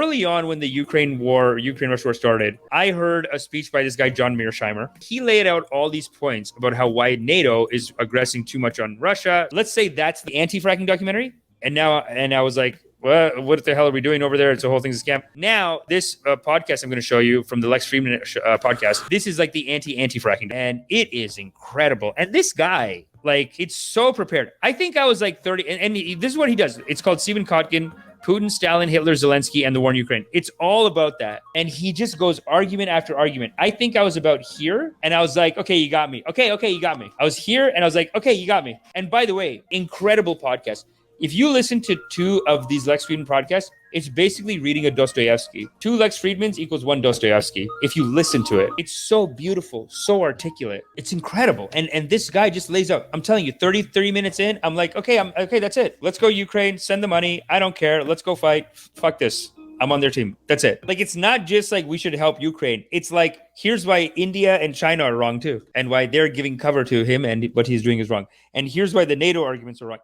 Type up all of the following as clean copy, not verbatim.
Early on when the Ukraine-Russia war started, I heard a speech by this guy, John Mearsheimer. He laid out all these points about why NATO is aggressing too much on Russia. Let's say that's the anti-fracking documentary. And I was like, well, what the hell are we doing over there? It's a whole thing's a scam. Now, this podcast I'm going to show you from the Lex Friedman podcast, this is like the anti-fracking. And it is incredible. And this guy, like, it's so prepared. I think I was like 30. And this is what he does. It's called Stephen Kotkin, Putin, Stalin, Hitler, Zelenskyy, and the war in Ukraine. It's all about that. And he just goes argument after argument. I think I was about here and I was like, okay, you got me. Okay, you got me. I was here and I was like, okay, you got me. And by the way, incredible podcast. If you listen to 2 of these Lex Friedman podcasts, it's basically reading a Dostoevsky. 2 Lex Friedmans equals 1 Dostoevsky. If you listen to it, it's so beautiful, so articulate. It's incredible. And this guy just lays out, I'm telling you, 30 minutes in, I'm like, okay, that's it. Let's go Ukraine, send the money. I don't care. Let's go fight. Fuck this. I'm on their team. That's it. Like, it's not just like we should help Ukraine. It's like, here's why India and China are wrong too, and why they're giving cover to him and what he's doing is wrong. And here's why the NATO arguments are wrong.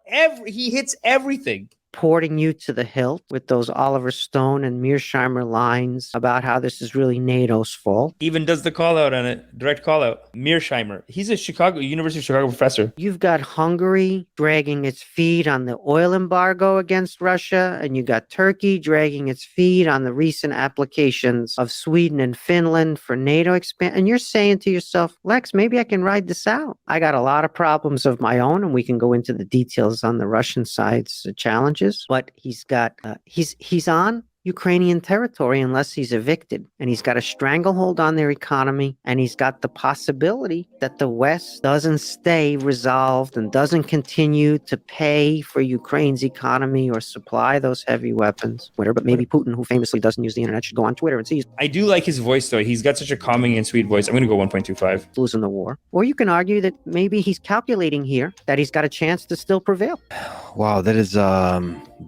He hits everything. Porting you to the hilt with those Oliver Stone and Mearsheimer lines about how this is really NATO's fault. Even does the call out on it, direct call out. Mearsheimer, he's a University of Chicago professor. You've got Hungary dragging its feet on the oil embargo against Russia, and you got Turkey dragging its feet on the recent applications of Sweden and Finland for NATO expansion. And you're saying to yourself, Lex, maybe I can ride this out. I got a lot of problems of my own, and we can go into the details on the Russian side's challenges. But he's got he's on Ukrainian territory unless he's evicted, and he's got a stranglehold on their economy, and he's got the possibility that the West doesn't stay resolved and doesn't continue to pay for Ukraine's economy or supply those heavy weapons, whatever. But maybe Putin, who famously doesn't use the internet, should go on Twitter and see. I do like his voice though. He's got such a calming and sweet voice. I'm going to go 1.25. Losing the war. Or you can argue that maybe he's calculating here that he's got a chance to still prevail. Wow, that is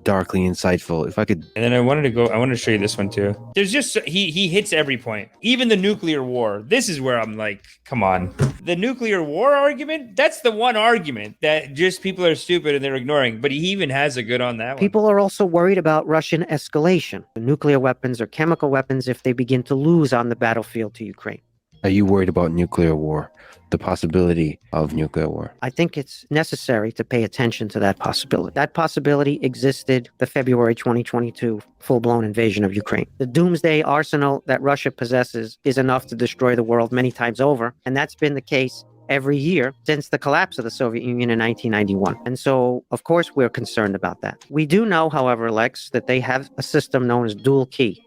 darkly insightful. If I could. And then I wanted to show you this one too. There's just, he hits every point. Even the nuclear war. This is where I'm like, come on. The nuclear war argument, that's the one argument that just people are stupid and they're ignoring. But he even has a good on that one. People are also worried about Russian escalation, nuclear weapons or chemical weapons, if they begin to lose on the battlefield to Ukraine. Are you worried about nuclear war? The possibility of nuclear war? I think it's necessary to pay attention to that possibility. That possibility existed the February 2022 full-blown invasion of Ukraine. The doomsday arsenal that Russia possesses is enough to destroy the world many times over, and that's been the case every year since the collapse of the Soviet Union in 1991. And so, of course, we're concerned about that. We do know, however, Lex, that they have a system known as dual key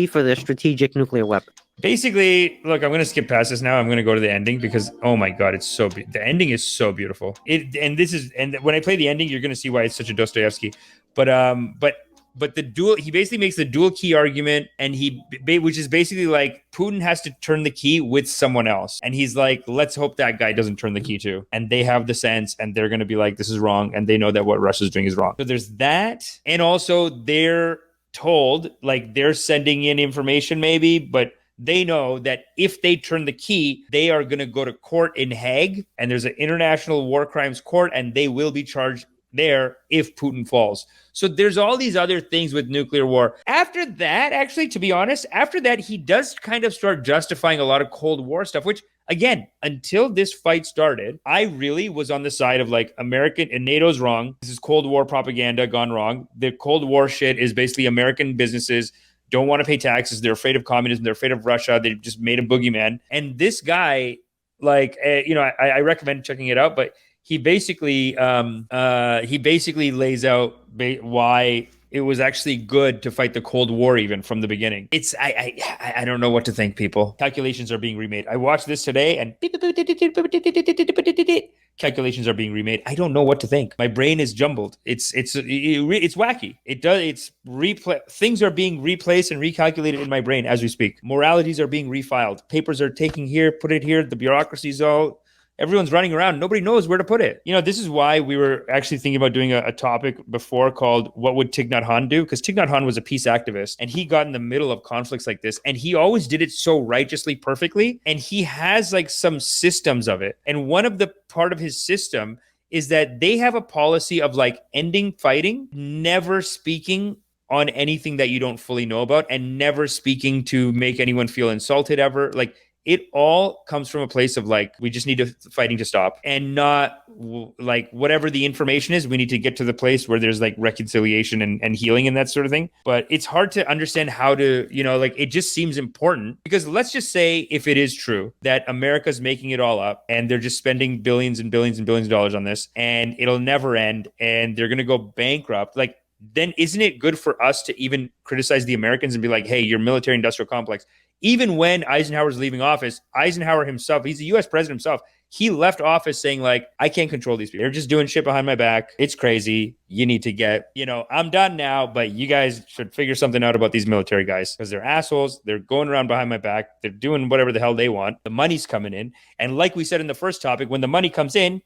for their strategic nuclear weapon. Basically, look, I'm going to skip past this now. I'm going to go to the ending because, oh my God, it's so the ending is so beautiful. And when I play the ending, you're going to see why it's such a Dostoevsky. But the dual, he basically makes the dual key argument, and which is basically like Putin has to turn the key with someone else. And he's like, let's hope that guy doesn't turn the key too. And they have the sense, and they're going to be like, this is wrong. And they know that what Russia's doing is wrong. So there's that. And also they're told, like, they're sending in information maybe, but they know that if they turn the key, they are going to go to court in Hague, and there's an international war crimes court, and they will be charged there if Putin falls. So there's all these other things with nuclear war. After that, actually, to be honest, after that, he does kind of start justifying a lot of Cold War stuff, which, again, until this fight started, I really was on the side of like American and NATO's wrong. This is Cold War propaganda gone wrong. The Cold War shit is basically American businesses don't want to pay taxes. They're afraid of communism. They're afraid of Russia. They just made a boogeyman. And this guy, like, I recommend checking it out, but he basically lays out why it was actually good to fight the Cold War even from the beginning. I don't know what to think, people. Calculations are being remade. I watched this today and calculations are being remade. I don't know what to think. My brain is jumbled. It's wacky. Things are being replaced and recalculated in my brain as we speak. Moralities are being refiled. Papers are taking here, put it here. The bureaucracy's everyone's running around. Nobody knows where to put it. This is why we were actually thinking about doing a topic before called What Would Thich Nhat Hanh Do? Because Thich Nhat Hanh was a peace activist, and he got in the middle of conflicts like this, and he always did it so righteously, perfectly, and he has like some systems of it. And one of the part of his system is that they have a policy of like ending fighting, never speaking on anything that you don't fully know about, and never speaking to make anyone feel insulted ever. Like, it all comes from a place of like, we just need to fighting to stop, and not like whatever the information is, we need to get to the place where there's like reconciliation and healing and that sort of thing. But it's hard to understand how to, like, it just seems important, because let's just say if it is true that America's making it all up and they're just spending billions and billions and billions of dollars on this, and it'll never end, and they're going to go bankrupt. Like, then isn't it good for us to even criticize the Americans and be like, hey, your military industrial complex? Even when Eisenhower's leaving office, Eisenhower himself, he's the US president himself, he left office saying like, I can't control these people. They're just doing shit behind my back. It's crazy. You need to get, I'm done now, but you guys should figure something out about these military guys, because they're assholes. They're going around behind my back. They're doing whatever the hell they want. The money's coming in. And like we said in the first topic, when the money comes in,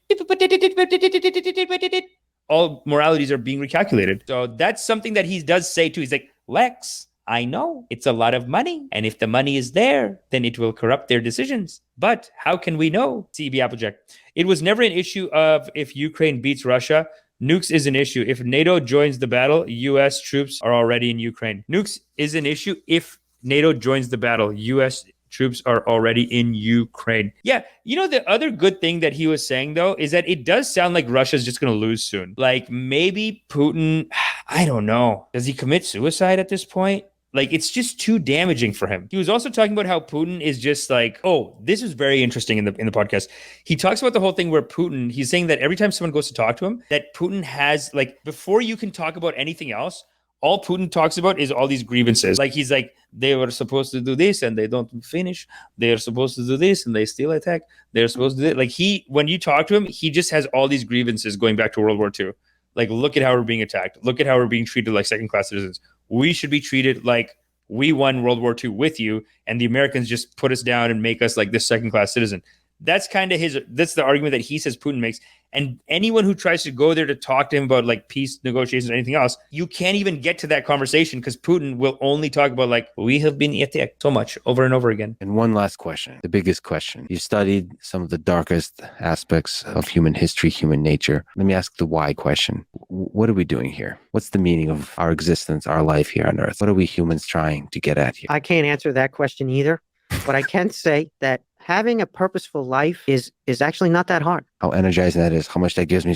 all moralities are being recalculated. So that's something that he does say too. He's like, Lex, I know it's a lot of money, and if the money is there, then it will corrupt their decisions. But how can we know? CB Applejack. It was never an issue of if Ukraine beats Russia. Nukes is an issue. If NATO joins the battle, US troops are already in Ukraine. Nukes is an issue if NATO joins the battle. US troops are already in Ukraine. Yeah, the other good thing that he was saying, though, is that it does sound like Russia's just going to lose soon. Like, maybe Putin, I don't know. Does he commit suicide at this point? Like, it's just too damaging for him. He was also talking about how Putin is just like, this is very interesting in the podcast. He talks about the whole thing where Putin, he's saying that every time someone goes to talk to him, that Putin has, like, before you can talk about anything else, all Putin talks about is all these grievances. Like, he's like, they were supposed to do this and they don't finish. They're supposed to do this and they still attack. They're supposed to do it. Like, when you talk to him, he just has all these grievances going back to World War II. Like, look at how we're being attacked. Look at how we're being treated like second-class citizens. We should be treated like we won World War II with you, and the Americans just put us down and make us like this second-class citizen. That's kind of that's the argument that he says Putin makes. And anyone who tries to go there to talk to him about like peace negotiations or anything else, you can't even get to that conversation, because Putin will only talk about like, we have been attacked so much over and over again. And one last question, the biggest question. You studied some of the darkest aspects of human history, human nature. Let me ask the why question. What are we doing here? What's the meaning of our existence, our life here on Earth? What are we humans trying to get at here? I can't answer that question either, but I can say that having a purposeful life is actually not that hard. How energizing that is, how much that gives me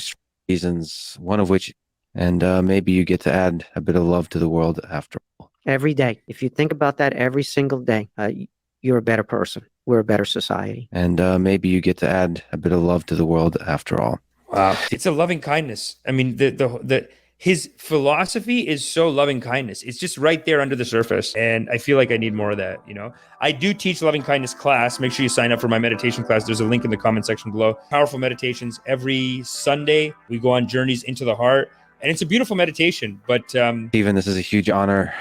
reasons, one of which, and maybe you get to add a bit of love to the world after all. Every day. If you think about that every single day, you're a better person. We're a better society. And maybe you get to add a bit of love to the world after all. Wow. It's a loving kindness. I mean, his philosophy is so loving kindness. It's just right there under the surface. And I feel like I need more of that, I do teach loving kindness class. Make sure you sign up for my meditation class. There's a link in the comment section below. Powerful meditations. Every Sunday, we go on journeys into the heart. And it's a beautiful meditation. But Stephen, this is a huge honor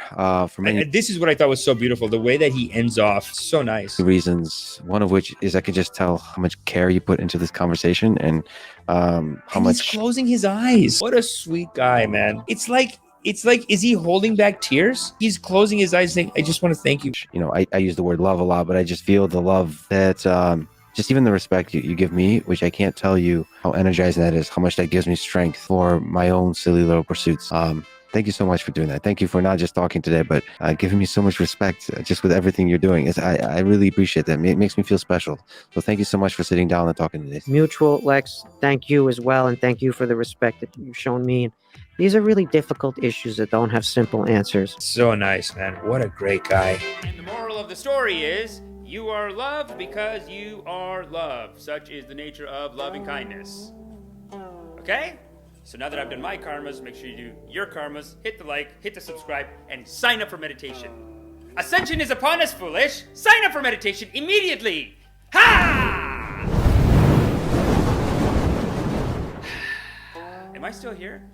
for me. This is what I thought was so beautiful. The way that he ends off, so nice. Reasons, one of which is I could just tell how much care you put into this conversation, and how much. He's closing his eyes. What a sweet guy, man. It's like, is he holding back tears? He's closing his eyes saying, I just want to thank you. I use the word love a lot, but I just feel the love that just even the respect you give me, which I can't tell you how energizing that is, how much that gives me strength for my own silly little pursuits. Thank you so much for doing that. Thank you for not just talking today, but giving me so much respect just with everything you're doing. I really appreciate that. It makes me feel special. So thank you so much for sitting down and talking today. Mutual, Lex. Thank you as well. And thank you for the respect that you've shown me. And these are really difficult issues that don't have simple answers. So nice, man. What a great guy. And the moral of the story is, you are loved because you are loved. Such is the nature of loving kindness. Okay? So now that I've done my karmas, make sure you do your karmas, hit the like, hit the subscribe, and sign up for meditation. Ascension is upon us, foolish. Sign up for meditation immediately. Ha! Am I still here?